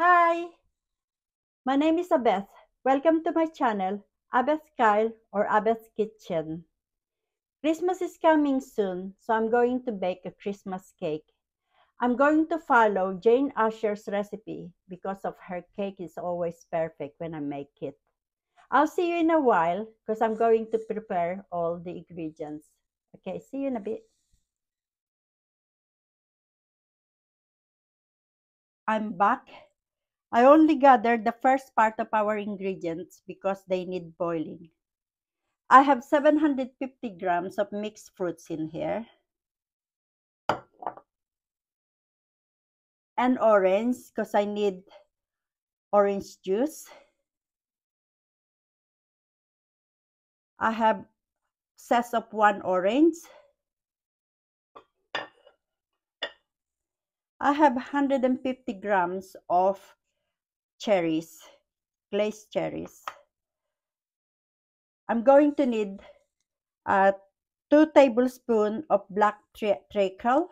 Hi, my name is Abeth. Welcome to my channel, Abeth Kyle or Abeth's Kitchen. Christmas is coming soon, so I'm going to bake a Christmas cake. I'm going to follow Jane Asher's recipe because of her cake is always perfect when I make it. I'll see you in a while because I'm going to prepare all the ingredients. Okay, see you in a bit. I'm back. I only gathered the first part of our ingredients because they need boiling. I have 750 grams of mixed fruits in here. And orange because I need orange juice. I have zest of 1 orange. I have 150 grams of cherries, glazed cherries. I'm going to need 2 tablespoons of black treacle.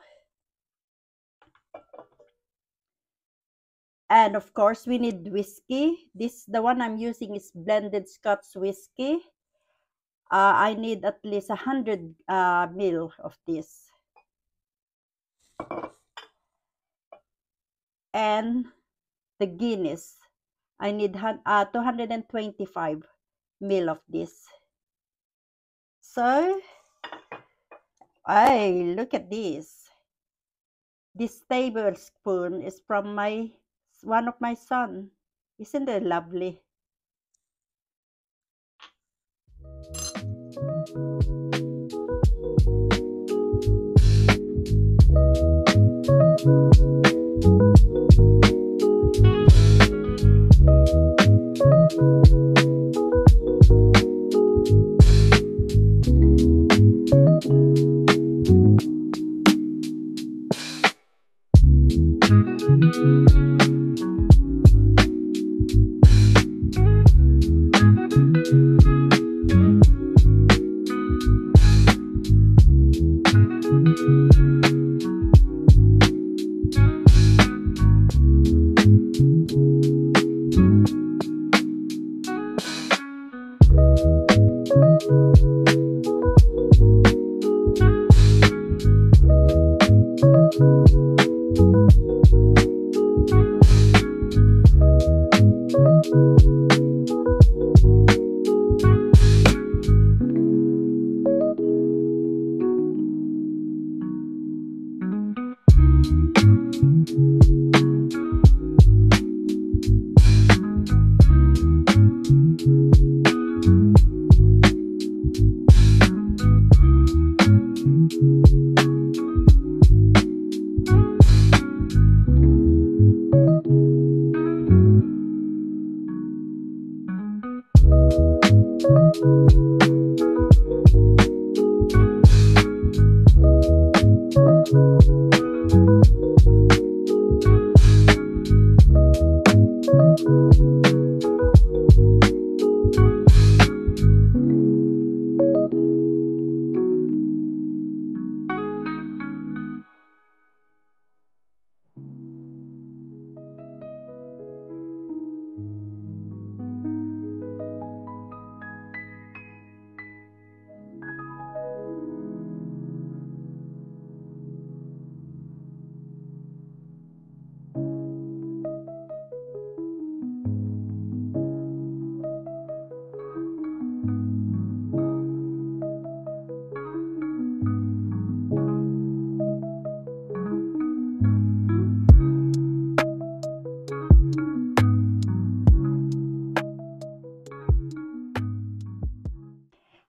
And of course, we need whiskey. The one I'm using is blended Scotch whiskey. I need at least 100 ml of this. And the Guinness. I need 225 ml of this. So, look at this. This tablespoon is from one of my son. Isn't it lovely?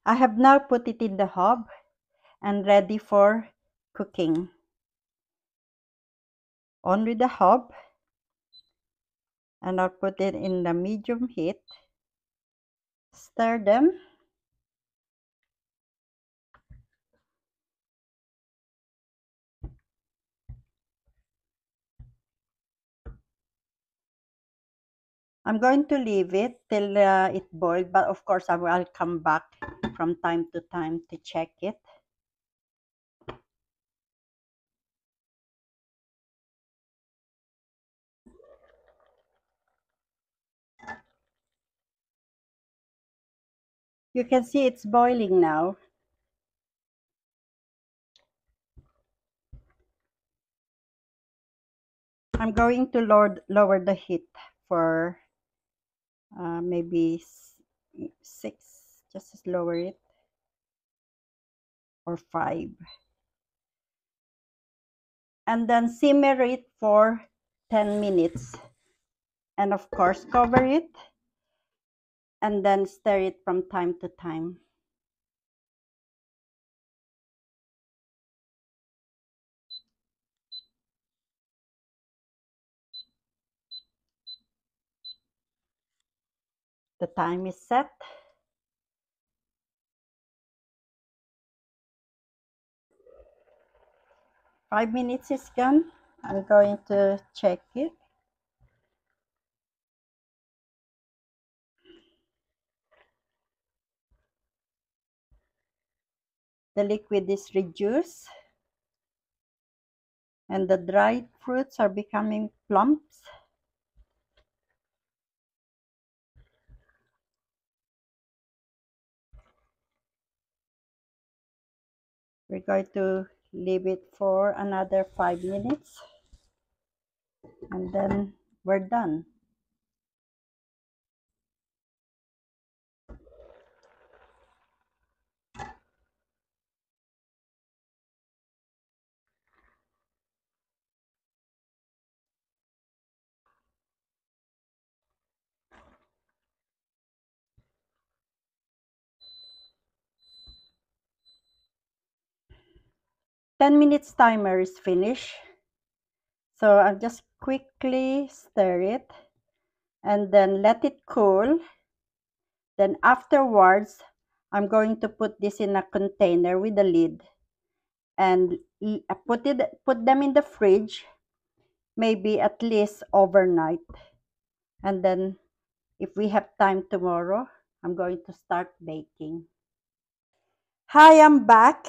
I have now put it in the hob and ready for cooking. On with the hob, and I'll put it in the medium heat. Stir them. I'm going to leave it till it boils, but of course I'll come back from time to time to check it. You can see it's boiling now. I'm going to lower the heat for maybe 6, just lower it, or 5. And then simmer it for 10 minutes. And of course, cover it and then stir it from time to time. The time is set. Five minutes is gone. I'm going to check it. The liquid is reduced and the dried fruits are becoming plumps. We're going to leave it for another 5 minutes and then we're done. Ten minutes timer is finished. So I'll just quickly stir it and then let it cool. Then afterwards, I'm going to put this in a container with a lid and put them in the fridge, maybe at least overnight. And then if we have time tomorrow, I'm going to start baking. Hi, I'm back.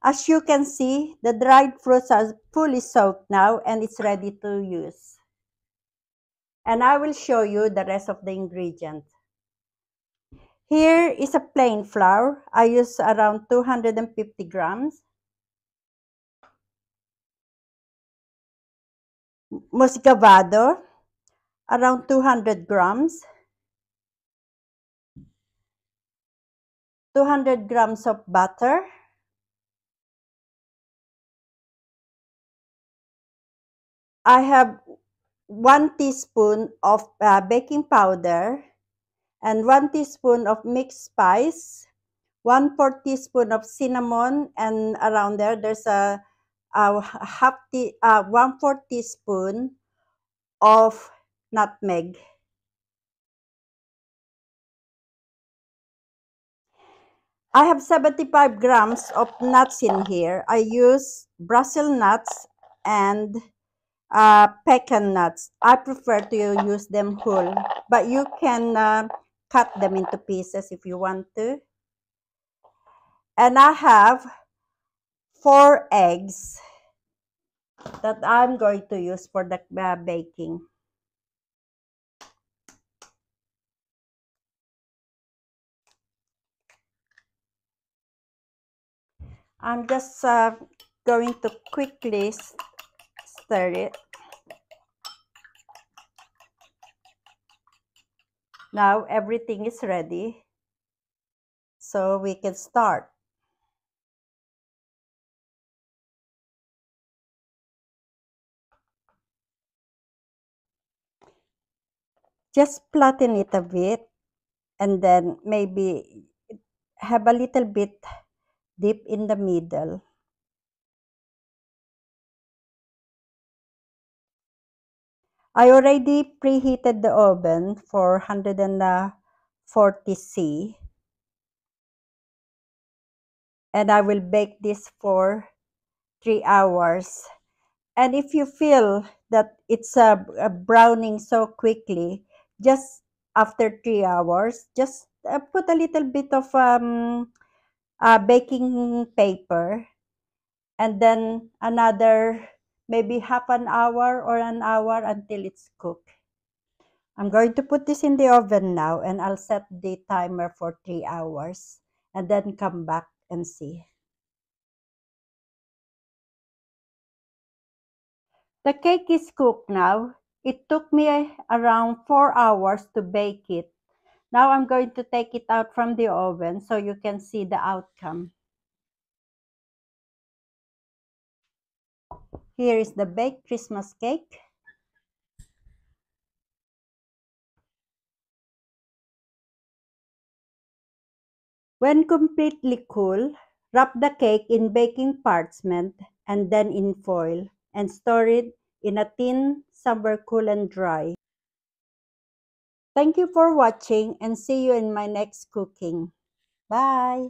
As you can see, the dried fruits are fully soaked now and it's ready to use. And I will show you the rest of the ingredients. Here is a plain flour. I use around 250 grams. Muscovado, around 200 grams. 200 grams of butter. I have 1 teaspoon of baking powder and 1 teaspoon of mixed spice, 1/4 teaspoon of cinnamon, and around there's a 1/4 teaspoon of nutmeg. I have 75 grams of nuts in here. I use Brussels nuts and pecan nuts. I prefer to use them whole, but you can cut them into pieces if you want to. And I have 4 eggs that I'm going to use for the baking. I'm just going to quickly stir it. Now everything is ready, so we can start. Just flatten it a bit and then maybe have a little bit deep in the middle. I already preheated the oven for 140 C and I will bake this for 3 hours. And if you feel that it's browning so quickly, just after 3 hours, just put a little bit of baking paper and then another maybe half an hour or an hour until it's cooked. I'm going to put this in the oven now, and I'll set the timer for 3 hours and then come back and see. The cake is cooked now. It took me around 4 hours to bake it. Now I'm going to take it out from the oven so you can see the outcome. Here is the baked Christmas cake. When completely cool, wrap the cake in baking parchment and then in foil and store it in a tin somewhere cool and dry. Thank you for watching and see you in my next cooking. Bye!